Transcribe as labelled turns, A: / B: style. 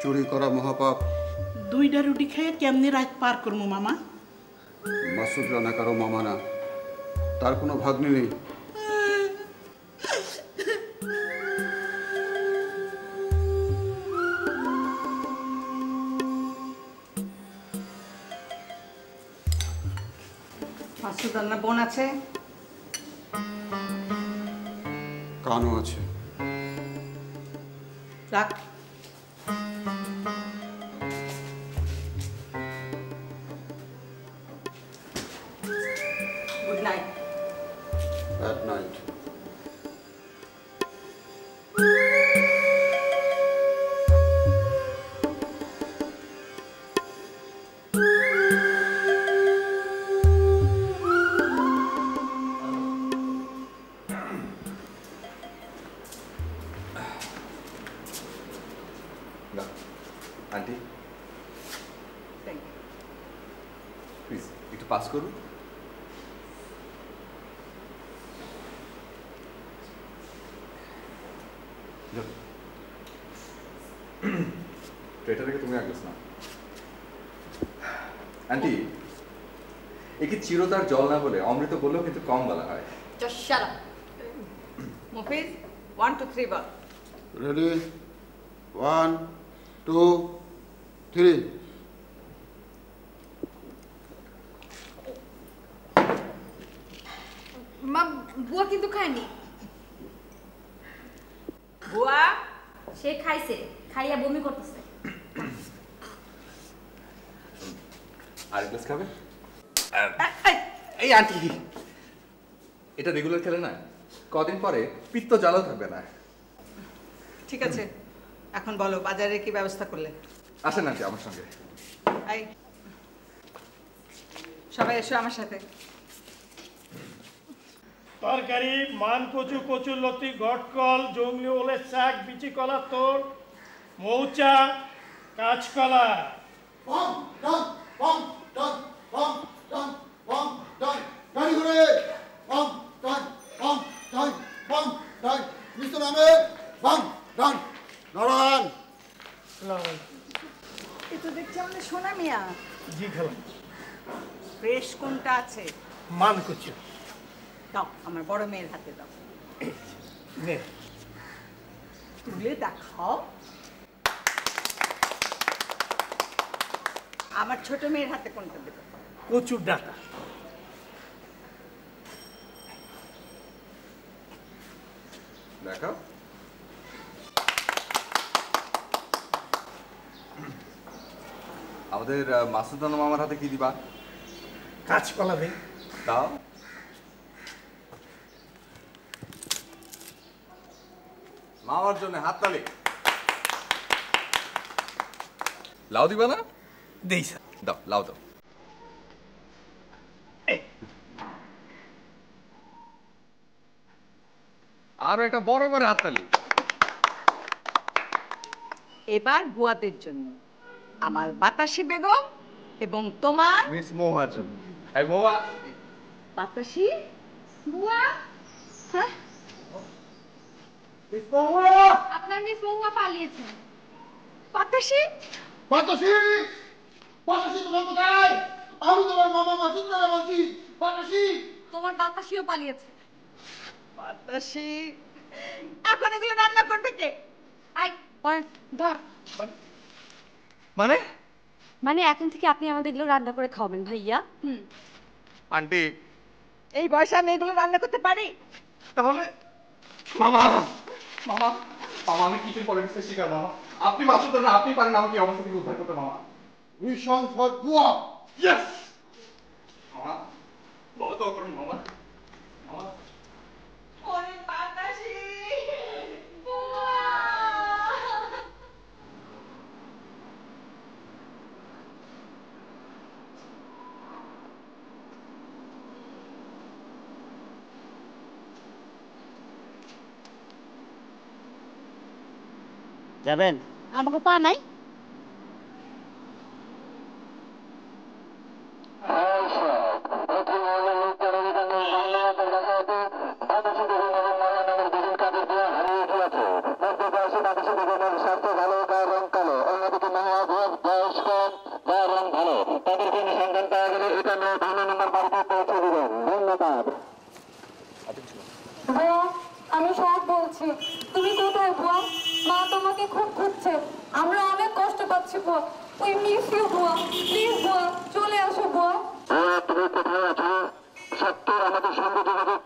A: চুরি করা মহাপাপ।
B: দুইটা রুটি খেয়ে কেমনে রাত পার করবো মামা?
A: মাসুদ রানা কারো মামা না, তার কোনো ভাগ্নি নেই।
C: মাসুদ রানার বোন আছে?
A: কানও আছে।
C: রাখ। Good night.
A: At night.
D: Aunty please একটু পাস করুন। এটা থেকে তুমি আগেছ না আন্টি, একে চিরতার জল না বলে অমৃত বললেও কিন্তু কম বলা হয়।
C: Just shut up. মুফিজ 1 2 3 বল।
A: Ready? 1 2 3.
E: মা বুয়া কিন্তু খায়নি।
C: বুয়া
E: সে খাইছে, খাইয়া বমি করতেছে।
D: আর গ্লাস খাবে? এই আন্টি, এটা রেগুলার খেলে না কদিন পরে পিত্ত জ্বালাও থাকবে না।
C: ঠিক আছে, এখন বলো বাজারে কি ব্যবস্থা করলে?
D: আসেন আন্টি আমার সঙ্গে।
C: এই সবাই এসো আমার সাথে।
F: তরকারি মান কচু, কচুর লতি, গটকল, জংলি ওলের শাক, বিচি কলা তোর, মৌচা, কাঁচকলা।
C: এটা দেখছি আমাদের সোনা মিয়া।
F: জি খেলাম।
C: ফ্রেশ কোনটা আছে?
F: মান কচু।
C: দাও আমার বড় মেয়ের হাতে দাও।
F: নে
C: তুলে দেখাও। আমার ছোট মেয়ের হাতে কোনটা দেবে?
F: কচুর ডাটা।
D: দেখাও। আমাদের মাসুদ রানা মামার হাতে কি দিবা?
F: কাঁচকলা দে।
D: দাও। মামার জন্য হাততালি। লাউ দিবা না?
F: দেই স্যার।
D: দাও লাউ দাও। আরো একটা বড় বড় হাততালি।
C: এবার বুয়াদের জন্য আমার বাতাসি বেগম এবং তোমার
D: মিস মহুয়ার জন্য। এই মহুয়া।
C: বাতাসি বুয়া। হ্যাঁ
F: মিস মহুয়া।
E: আপনার মিস মহুয়া পালিয়েছে।
C: বাতাসি
G: বাতাসি বাতাসি তোমার কোথায়? আমি তোমার মামা মাসুদ রানা বলছি। বাতাসি
E: তোমার বাতাসিও পালিয়েছে।
C: বাতাসি এখন এগুলো রান্না করবে কে?
E: আই ধর।
D: মানে
E: মানে এখন থেকে আপনি আমাদের এগুলো রান্না করে খাওয়াবেন ভাইয়া।
D: আন্টি
C: এই বয়সে আমি এগুলো রান্না করতে পারি?
D: তাহলে মামা মামা মামা আমি কিছু পলিটিক্সের শিকার মামা। আপনি মাসুদ রানা, আপনি পারেন আমাকে এই অবস্থা থেকে উদ্ধার করতে মামা।
G: মিশন ফর বুয়া।
D: ইয়েস মামা, বলো তো করুন মামা। মামা
C: ওরে বাতাসি
E: বুয়া
H: যাবেন?
E: আমাকে পা নাই।
I: স্বার্থে
H: আমি। তুমি কোথায় বুয়া? মা তোমাকে খুব খুঁজছে, আমরা অনেক কষ্ট পাচ্ছি বুয়া। উই মিস ইউ বুয়া, প্লিজ বুয়া চলে আসো বুয়া।
G: তুমি কোথায় আছো? সত্তর আমাদের সঙ্গে যোগাযোগ